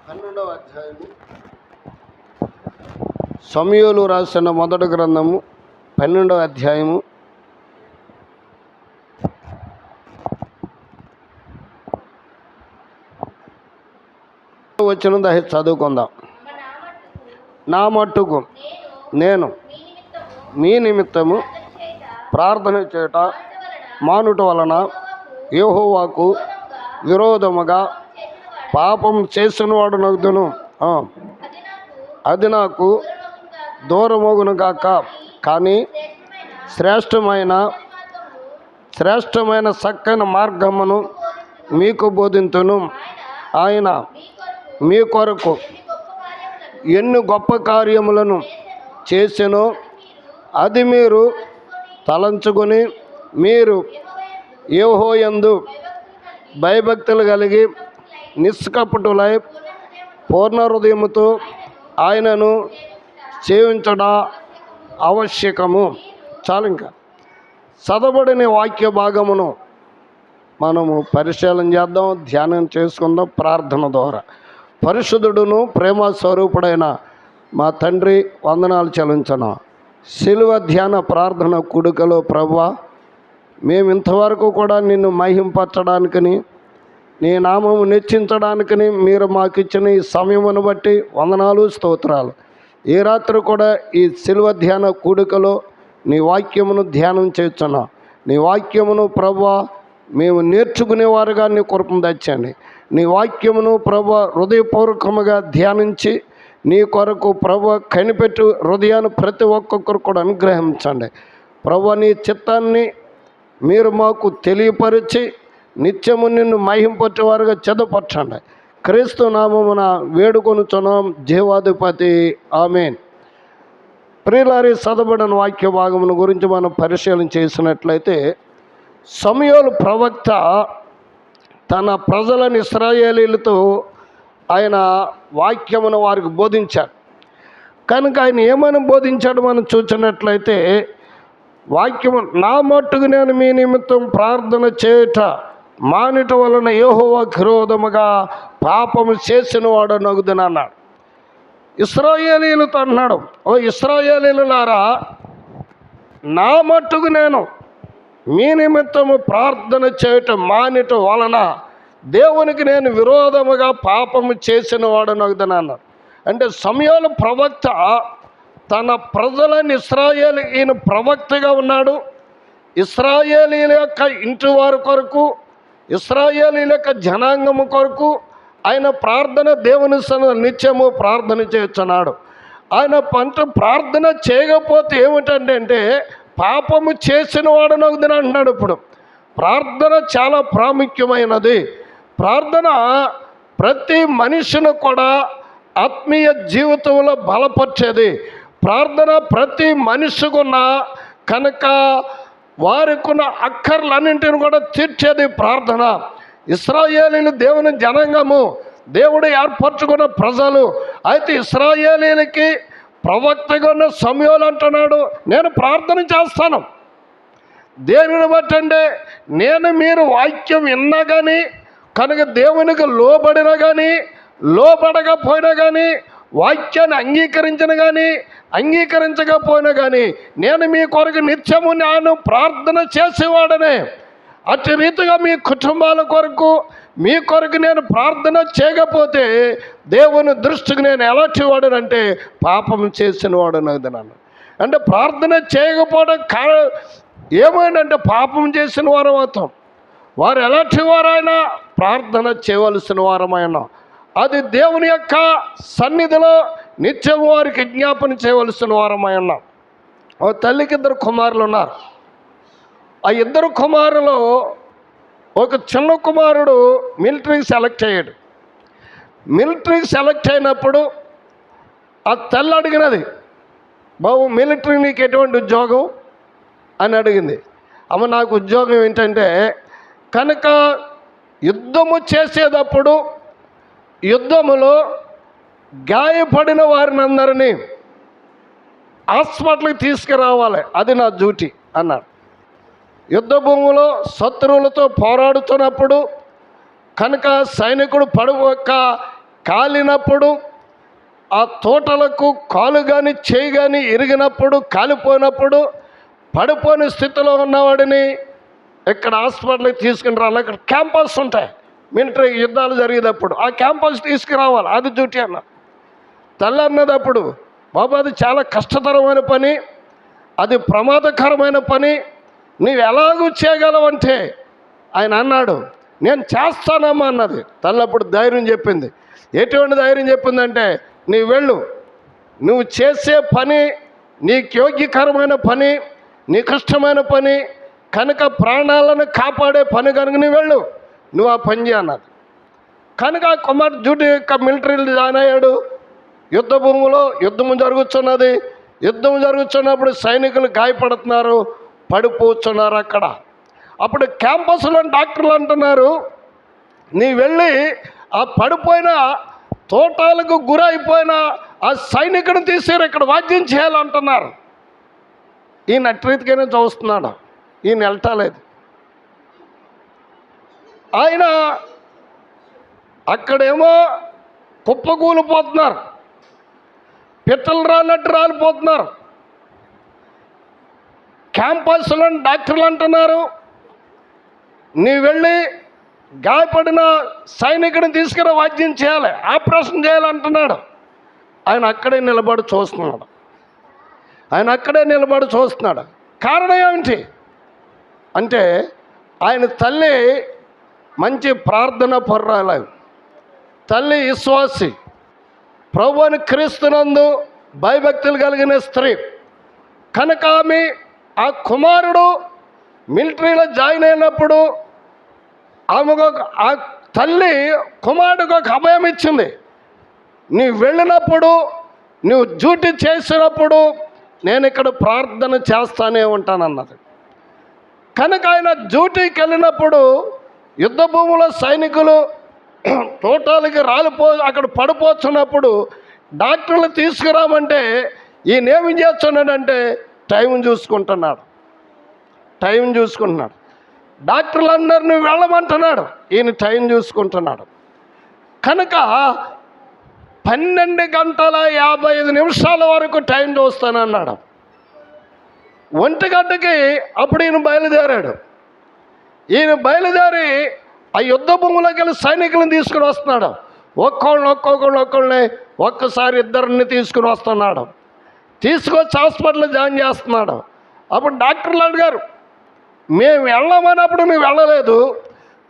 12వ అధ్యాయము సమూయేలు రాసిన మొదటి గ్రంథము 12వ అధ్యాయము వచ్చిన దయచేసి చదువుకుందాం. నా మట్టుకు నేను మీ నిమిత్తము ప్రార్థన చేయట మానుట వలన యెహోవాకు విరోధముగా పాపం చేసినవాడు నగుదును, అది నాకు దూరమగును గాక. కానీ శ్రేష్టమైన చక్కని మార్గమును మీకు బోధింతును. ఆయన మీ కొరకు ఎన్ని గొప్ప కార్యములను చేసెనో అది మీరు తలంచుకొని మీరు యెహోవాయందు భయభక్తులు కలిగి నిష్కపటులై పూర్ణ హృదయముతో ఆయనను సేవించడం ఆవశ్యకము. చాలు, ఇంకా చదవబడిన వాక్య భాగమును మనము పరిశీలన చేద్దాం, ధ్యానం చేసుకుందాం ప్రార్థన ద్వారా. పరిశుద్ధుడును ప్రేమ స్వరూపుడైన మా తండ్రి, వందనాలు చెల్లించను. శిలువ ధ్యాన ప్రార్థన కూడికలో ప్రభువా, మేము ఇంతవరకు కూడా నిన్ను మహింపరచడానికని, నీ నామము హెచ్చించడానికని మీరు మాకు ఇచ్చిన ఈ సమయమును బట్టి వందనాలు, స్తోత్రాలు. ఈ రాత్రి కూడా ఈ శిలువ ధ్యాన కూడికలో నీ వాక్యమును ధ్యానం చేస్తున్నా. నీ వాక్యమును ప్రభువా మేము నేర్చుకునేవారుగా నీ కృపను తెచ్చండి. నీ వాక్యమును ప్రభువా హృదయపూర్వకముగా ధ్యానించి నీ కొరకు ప్రభువా కనిపెట్టు హృదయాన్ని ప్రతి ఒక్కొక్కరు కూడా అనుగ్రహించండి. ప్రభువా నీ చిత్తాన్ని మీరు మాకు తెలియపరిచి నిత్యము నిన్ను మహింపరచేవారుగా చదువుపరచండి. క్రీస్తు నామమున వేడుకొనుచున్నాం జీవాధిపతి, ఆమేన్. ప్రియులారి, చదవబడిన వాక్య భాగమును గురించి మనం పరిశీలన చేసినట్లయితే, సమూయేలు ప్రవక్త తన ప్రజలను ఇశ్రాయేలీలతో ఆయన వాక్యమును వారికి బోధించాడు. కనుక ఆయన ఏమని బోధించాడు మనం చూసినట్లయితే, వాక్యము నా మట్టుకు నేను మీ నిమిత్తం ప్రార్థన చేయుట మానుట వలన యెహోవాకు విరోధముగా పాపము చేసిన వాడు నగుదును అన్నాడు. ఇశ్రాయేలీలతో అన్నాడు, ఓ ఇశ్రాయేలీయులారా, నా మట్టుకు నేను మీ నిమిత్తము ప్రార్థన చేయటం మానుట వలన దేవునికి నేను విరోధముగా పాపము చేసిన వాడు నగుదును అన్నాడు. అంటే సమూయేలు ప్రవక్త తన ప్రజలను ఈయన ప్రవక్తగా ఉన్నాడు. ఇశ్రాయేలీల యొక్క ఇంటి వారి కొరకు, ఇశ్రాయేలీల యొక్క జనాంగము కొరకు ఆయన ప్రార్థన దేవుని సన్నిధిలో నిత్యము ప్రార్థన చేస్తున్నాడు. ఆయన ప్రార్థన చేయకపోతే ఏమిటంటే పాపము చేసిన వాడు నగుదును అంటున్నాడు. ఇప్పుడు ప్రార్థన చాలా ప్రాముఖ్యమైనది. ప్రార్థన ప్రతి మనిషిని కూడా ఆత్మీయ జీవితంలో బలపరిచేది. ప్రార్థన ప్రతి మనిషికున్న కనుక వారికున్న అక్కర్లన్నింటిని కూడా తీర్చేది ప్రార్థన. ఇశ్రాయేలీలు దేవుని జనాంగము, దేవుడు ఏర్పరచుకున్న ప్రజలు. అయితే ఇశ్రాయేలీలకి ప్రవక్తగా ఉన్న సమూయేలు అంటున్నాడు, నేను ప్రార్థన చేస్తాను. దేనిని బట్టి అంటే, నేను మీరు వాక్యం విన్నా కానీ, కనుక దేవునికి లోబడినా కానీ, లోబడకపోయినా కానీ, వాక్యాన్ని అంగీకరించిన కానీ అంగీకరించకపోయినా కానీ, నేను మీ కొరకు నిత్యము నేను ప్రార్థన చేసేవాడనే. అట్టి రీతిగా మీ కుటుంబాల కొరకు, మీ కొరకు నేను ప్రార్థన చేయకపోతే దేవుని దృష్టికి నేను ఎలాంటి వాడనంటే పాపం చేసిన వాడు నగుదును. అంటే ప్రార్థన చేయకపోవడం ఏమైందంటే పాపం చేసిన వారం అవుతాం. వారు ఎలాంటి వారైనా ప్రార్థన చేయవలసిన వారమైనా, అది దేవుని యొక్క సన్నిధిలో నిత్యం వారికి విజ్ఞాపన చేయవలసిన వారమై ఉన్నాం. ఓ తల్లికి 2 కుమారులు ఉన్నారు. ఆ 2 కుమారులు, ఒక చిన్న కుమారుడు మిలిటరీకి సెలెక్ట్ అయ్యాడు. మిలిటరీకి సెలెక్ట్ అయినప్పుడు ఆ తల్లి అడిగినది, బాబు మిలిటరీ నీకు ఎటువంటి ఉద్యోగం అని అడిగింది. అమ్మ నాకు ఉద్యోగం ఏంటంటే, కనుక యుద్ధము చేసేటప్పుడు యుద్ధములో గాయపడిన వారిని అందరినీ హాస్పిటల్కి తీసుకురావాలి, అది నా డ్యూటీ అన్నాడు. యుద్ధ భూమిలో శత్రువులతో పోరాడుతున్నప్పుడు కనుక సైనికుడు పడవక కాలినప్పుడు ఆ తోటలకు కాలు కానీ చేయి కానీ ఇరిగినప్పుడు కాలిపోయినప్పుడు పడిపోయిన స్థితిలో ఉన్నవాడిని ఇక్కడ హాస్పిటల్కి తీసుకుని రావాలి. ఇక్కడ క్యాంపస్ ఉంటాయి, మిలిటరీ యుద్ధాలు జరిగేటప్పుడు ఆ క్యాంపస్ తీసుకురావాలి. అది డ్యూటీ అన్న. తల్లి అన్నదప్పుడు బాబు అది చాలా కష్టతరమైన పని, అది ప్రమాదకరమైన పని, నీవు ఎలాగూ చేయగలవంటే ఆయన అన్నాడు నేను చేస్తానమ్మా అన్నది. తల్లప్పుడు ధైర్యం చెప్పింది. ఎటువంటి ధైర్యం చెప్పిందంటే నీవు వెళ్ళు, నువ్వు చేసే పని నీకు యోగ్యకరమైన పని, నీకు ఇష్టమైన పని కనుక, ప్రాణాలను కాపాడే పని కనుక నువ్వు వెళ్ళు, నువ్వు ఆ పని చేయన్నది. కనుక ఆ కుమార్ డ్యూటీ యొక్క మిలిటరీలు జాయిన్ అయ్యాడు. యుద్ధ భూమిలో యుద్ధము జరుగుతున్నది. యుద్ధం జరుగుతున్నప్పుడు సైనికులు గాయపడుతున్నారు, పడిపోతున్నారు అక్కడ. అప్పుడు క్యాంపస్లో డాక్టర్లు అంటున్నారు నీ వెళ్ళి ఆ పడిపోయిన తోటాలకు గురైపోయిన ఆ సైనికుని తీసారు, ఇక్కడ వాద్యం చేయాలంటున్నారు. ఈయన అట్రీతికైనా చూస్తున్నాడు, ఈయన వెళ్ళటాలేదు. ఆయన అక్కడేమో కుప్పకూలిపోతున్నారు, పిట్టలు రాలినట్టు రాలిపోతున్నారు. క్యాంపస్లో డాక్టర్లు అంటున్నారు నీ వెళ్ళి గాయపడిన సైనికుడిని తీసుకురా, వైద్యం చేయాలి, ఆపరేషన్ చేయాలంటున్నాడు. ఆయన అక్కడే నిలబడి చూస్తున్నాడు. కారణం ఏమిటి అంటే ఆయన తల్లి మంచి ప్రార్థన పర్రాలు, తల్లి విశ్వాసి, ప్రభువుని క్రీస్తునందు భయభక్తులు కలిగిన స్త్రీ కనుక ఆమె ఆ కుమారుడు మిలిటరీలో జాయిన్ అయినప్పుడు ఆమెకు ఆ తల్లి కుమారుడికి ఒక అభయం ఇచ్చింది. నీవు వెళ్ళినప్పుడు, నువ్వు డ్యూటీ చేసినప్పుడు నేను ఇక్కడ ప్రార్థన చేస్తానే ఉంటానన్నది. కనుక ఆయన డ్యూటీకి వెళ్ళినప్పుడు యుద్ధ భూమిలో సైనికులు తోటాలకి అక్కడ పడిపోతున్నప్పుడు డాక్టర్లు తీసుకురామంటే ఈయన ఏమి చేస్తున్నాడంటే టైం చూసుకుంటున్నాడు. డాక్టర్లు అందరు నువ్వు వెళ్ళమంటున్నాడు, ఈయన టైం చూసుకుంటున్నాడు. కనుక 12:55 వరకు టైం చూస్తానన్నాడు. 1 గంటకి అప్పుడు ఈయన బయలుదేరాడు. ఆ యుద్ధ భూములోకి వెళ్ళి సైనికులను తీసుకుని వస్తున్నాడు. ఒక్కొక్కళ్ళని ఒక్కసారి 2 తీసుకుని వస్తున్నాడు. తీసుకొచ్చి హాస్పిటల్లో జాయిన్ చేస్తున్నాడు. అప్పుడు డాక్టర్లు అడిగారు మేము వెళ్ళమన్నప్పుడు నువ్వు వెళ్ళలేదు,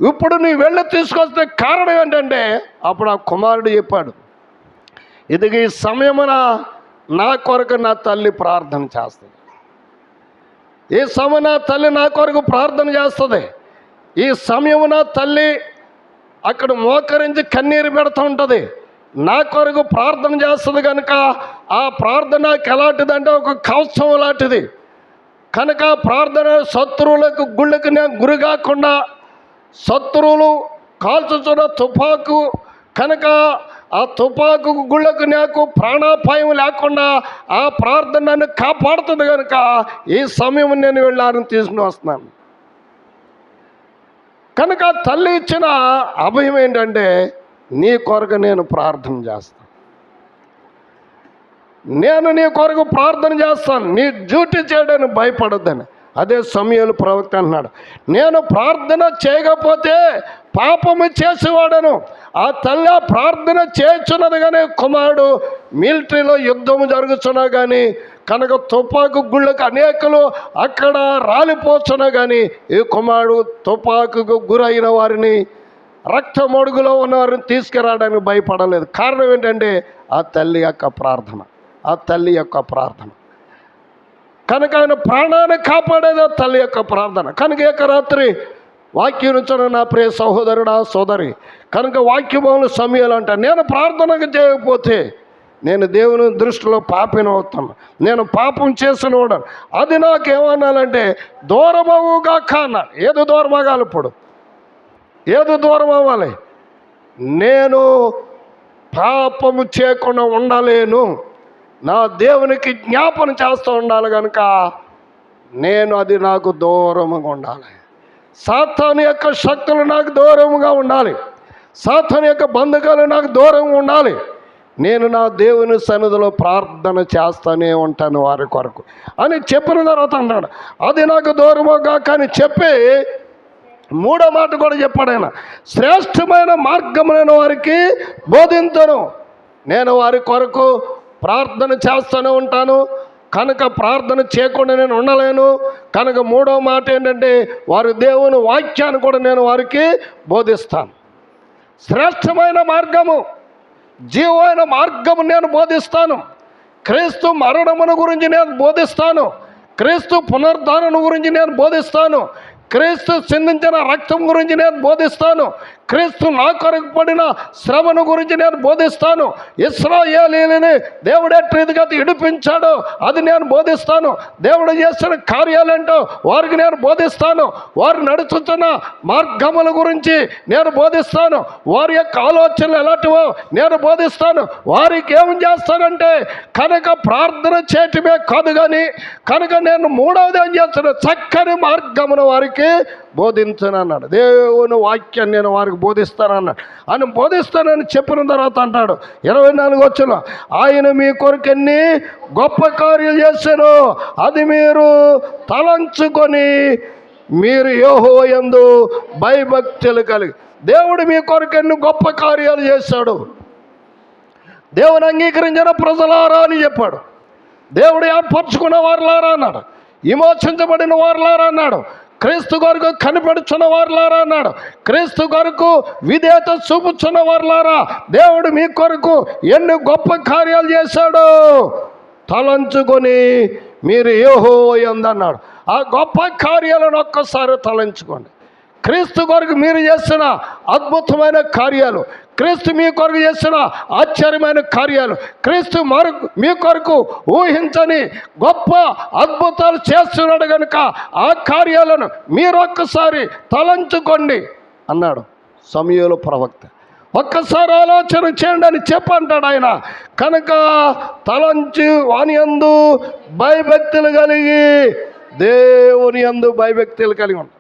ఇప్పుడు నువ్వు వెళ్ళి తీసుకొస్తే కారణం ఏంటంటే అప్పుడు ఆ కుమారుడు చెప్పాడు ఇది ఈ సమయమున నా కొరకు నా తల్లి ప్రార్థన చేస్తుంది. ఈ సమయం నా తల్లి నా కొరకు ప్రార్థన చేస్తుంది. ఈ సమయమున తల్లి అక్కడ మోకరించి కన్నీరు పెడుతూ ఉంటుంది, నా కొరకు ప్రార్థన చేస్తుంది. కనుక ఆ ప్రార్థనకి ఎలాంటిదంటే ఒక కవచం లాంటిది. కనుక ప్రార్థన శత్రువులకు గుళ్ళకు నేను గురి కాకుండా, శత్రువులు కాల్చుతున్న తుపాకు కనుక ఆ తుపాకు గుళ్ళకు నాకు ప్రాణాపాయం లేకుండా ఆ ప్రార్థన నన్ను కాపాడుతుంది. కనుక ఈ సమయం నేను వెళ్ళాలని తీసుకుని వస్తున్నాను. కనుక తల్లి ఇచ్చిన అభయం ఏంటంటే నీ కొరకు నేను ప్రార్థన చేస్తాను, నేను నీ కొరకు ప్రార్థన చేస్తాను, నీ డ్యూటీ చేయడానికి భయపడొద్దని. అదే సమూయేలు ప్రవక్త అంటున్నాడు నేను ప్రార్థన చేయకపోతే పాపము చేసేవాడను. ఆ తల్లి ప్రార్థన చేస్తున్నది కానీ కుమారుడు మిలిటరీలో యుద్ధము జరుగుతున్నా కానీ కనుక తుపాకు గుళ్ళకు అనేకులు అక్కడ రాలిపోతున్నా కానీ ఈ కుమారుడు తుపాకుకు గురైన వారిని, రక్తమడుగులో ఉన్నవారిని తీసుకురావడానికి భయపడలేదు. కారణం ఏంటంటే ఆ తల్లి యొక్క ప్రార్థన. కనుక ఆయన ప్రాణాన్ని కాపాడేది ఆ తల్లి యొక్క ప్రార్థన. కనుక ఏకరాత్రి వాక్యం నుంచిన నా ప్రియ సహోదరుడా సోదరి, కనుక వాక్యములు సమయాలు అంటే నేను ప్రార్థనకు చేయకపోతే నేను దేవుని దృష్టిలో పాపిని అవుతాను, నేను పాపం చేసినవాడు. అది నాకేమన్నాలంటే దూరమవుగాక అన్నాడు. ఏది దూరం అవ్వాలి? ఇప్పుడు ఏది దూరం అవ్వాలి? నేను పాపము చేయకుండా ఉండలేను, నా దేవునికి జ్ఞాపన చేస్తూ ఉండాలి. కనుక అది నాకు దూరముగా ఉండాలి. సాతాను యొక్క శక్తులు నాకు దూరముగా ఉండాలి. సాతాను యొక్క బంధకాలు నాకు దూరంగా ఉండాలి. నేను నా దేవుని సన్నిధిలో ప్రార్థన చేస్తూనే ఉంటాను వారి కొరకు అని చెప్పిన తర్వాత అన్నాడు, అది నాకు దూరముగా కానీ చెప్పి మూడో మాట కూడా చెప్పాడు ఆయన, శ్రేష్టమైన మార్గములైన వారికి బోధించను. నేను వారి కొరకు ప్రార్థన చేస్తూనే ఉంటాను కనుక ప్రార్థన చేయకుండా నేను ఉండలేను కనుక మూడో మాట ఏంటంటే వారి దేవుని వాక్యాన్ని కూడా నేను వారికి బోధిస్తాను. శ్రేష్టమైన మార్గము, జీవమైన మార్గము నేను బోధిస్తాను. క్రీస్తు మరణమును గురించి నేను బోధిస్తాను. క్రీస్తు పునరుద్ధానం గురించి నేను బోధిస్తాను. క్రీస్తు చిందించిన రక్తం గురించి నేను బోధిస్తాను. క్రీస్తు నా కొరకు పడిన శ్రమను గురించి నేను బోధిస్తాను. ఇశ్రాయేలీయులని దేవుడు ఎట్టి రీతిగా విడిపించాడో అది నేను బోధిస్తాను. దేవుడు చేసిన కార్యాలేంటో వారికి నేను బోధిస్తాను. వారు నడుచుతున్న మార్గముల గురించి నేను బోధిస్తాను. వారి యొక్క ఆలోచనలు ఎలాంటివో నేను బోధిస్తాను. వారికి ఏం చేస్తానంటే కనుక ప్రార్థన చేయటమే కాదు కానీ కనుక నేను మూడవది ఏం చేస్తాను, చక్కని మార్గమును వారికి బోధించనన్నాడు. దేవుని వాక్యాన్ని నేను వారికి బోధిస్తానన్నాడు. ఆయన బోధిస్తానని చెప్పిన తర్వాత అంటాడు 24 వచనం, ఆయన మీ కొరకు ఎన్ని గొప్ప కార్యాలు చేశాను అది మీరు తలంచుకొని మీరు యెహోవా యందు భయభక్తులు కలిగి. దేవుడు మీ కొరకు ఎన్ని గొప్ప కార్యాలు చేశాడు. దేవుని అంగీకరించిన ప్రజలారా అని చెప్పాడు. దేవుడు ఏర్పరచుకున్న వారులారా అన్నాడు. విమోచించబడిన వారులారా అన్నాడు. క్రీస్తు కొరకు కనిపెడుచున్న వారులారా అన్నాడు. క్రీస్తు కొరకు విధేయత చూపుచున్న వారులారా దేవుడు మీ కొరకు ఎన్ని గొప్ప కార్యాలు చేశాడో తలంచుకొని మీరు యెహోవా యందు అన్నాడు. ఆ గొప్ప కార్యాలను ఒక్కసారి తలంచుకోండి. క్రీస్తు కొరకు మీరు చేసిన అద్భుతమైన కార్యాలు, క్రీస్తు మీ కొరకు చేసిన ఆశ్చర్యమైన కార్యాలు, క్రీస్తు మీ కొరకు ఊహించని గొప్ప అద్భుతాలు చేస్తున్నాడు కనుక ఆ కార్యాలను మీరు ఒక్కసారి తలంచుకోండి అన్నాడు సమూయేలు ప్రవక్త. ఒక్కసారి ఆలోచన చేయండి అని చెప్పంటాడు ఆయన. కనుక తలంచి వాని యందు భయభక్తులు కలిగి, దేవుని యందు భయభక్తులు కలిగి ఉంటాడు.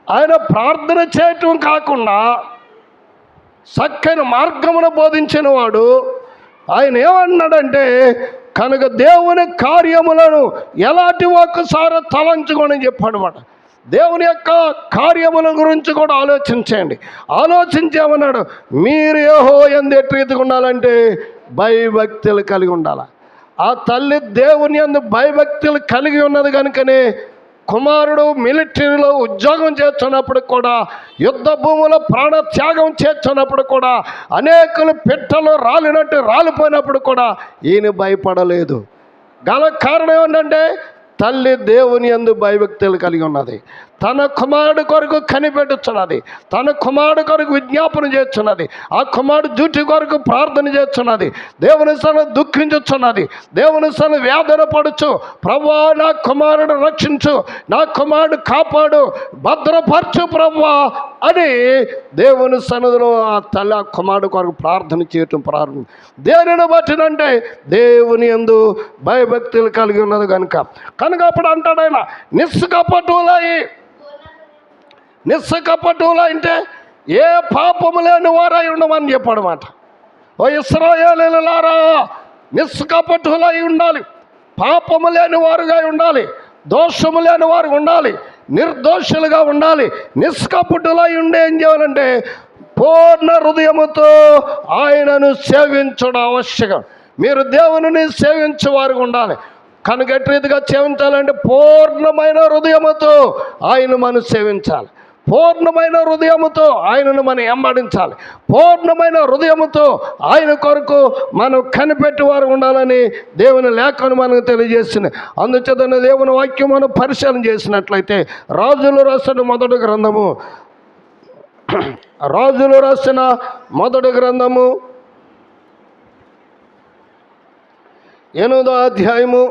ఆయన ప్రార్థన చేయటం కాకుండా చక్కని మార్గమును బోధించిన వాడు. ఆయన ఏమన్నాడంటే కనుక దేవుని కార్యములను ఎలాంటి ఒక్కసారి తలంచుకొని చెప్పాడన్నమాట. దేవుని యొక్క కార్యముల గురించి కూడా ఆలోచించండి. ఆలోచించామన్నాడు, మీరు యెహోవా యందు ఎట్టి రీతిగా ఉండాలంటే భయభక్తులు కలిగి ఉండాలి. ఆ తల్లి దేవుని యందు భయభక్తులు కలిగి ఉన్నది కనుకనే కుమారుడు మిలిటరీలో ఉద్యోగం చేస్తున్నప్పుడు కూడా, యుద్ధ భూములో ప్రాణత్యాగం చేస్తున్నప్పుడు కూడా, అనేకులు పిట్టలు రాలినట్టు రాలిపోయినప్పుడు కూడా ఈయన భయపడలేదు. గల కారణం ఏంటంటే తల్లి దేవుని యందు భయభక్తులు కలిగి ఉన్నది. తన కుమారుడు కొరకు కనిపెట్టుచున్నది. తన కుమారుడు కొరకు విజ్ఞాపన చేస్తున్నది. ఆ కుమారుడు డ్యూటీ కొరకు ప్రార్థన చేస్తున్నది. దేవుని సన దుఃఖించుచున్నది. దేవుని సన వేదన పడుచు, ప్రభువా నా కుమారుడు రక్షించు, నా కుమారుడు కాపాడు, భద్రపరచు ప్రభువా అని దేవుని సన్నిధిలో ఆ తల్లి ఆ కుమారుడు కొరకు ప్రార్థన చేయటం ప్రారంభం. దేనిని బట్టినంటే దేవుని యందు భయభక్తులు కలిగి ఉన్నది కనుక. అప్పుడు అంటాడు ఆయన, నిస్సకపటువులా అంటే ఏ పాపము లేని వారై ఉండమని చెప్పాడు మాట. ఓ ఇశ్రాయేలీయులారా, నిస్సకపటువులై ఉండాలి, పాపము లేని వారుగా ఉండాలి, దోషము లేని వారు ఉండాలి, నిర్దోషులుగా ఉండాలి. నిష్కపటులై ఉండే ఏం చేయాలంటే పూర్ణ హృదయముతో ఆయనను సేవించడం ఆవశ్యకం. మీరు దేవుని సేవించేవారు ఉండాలి. కనుక ఎట్టి రీతిగా సేవించాలంటే పూర్ణమైన హృదయముతో ఆయన మనం సేవించాలి. పూర్ణమైన హృదయముతో ఆయనను మనం వెంబడించాలి. పూర్ణమైన హృదయముతో ఆయన కొరకు మనం కనిపెట్టేవారు ఉండాలని దేవుని లేఖను మనకు తెలియజేసింది. అందుచేత దేవుని వాక్యం మనం పరిశీలన చేసినట్లయితే రాజులు రాసిన మొదటి గ్రంథము 8వ అధ్యాయము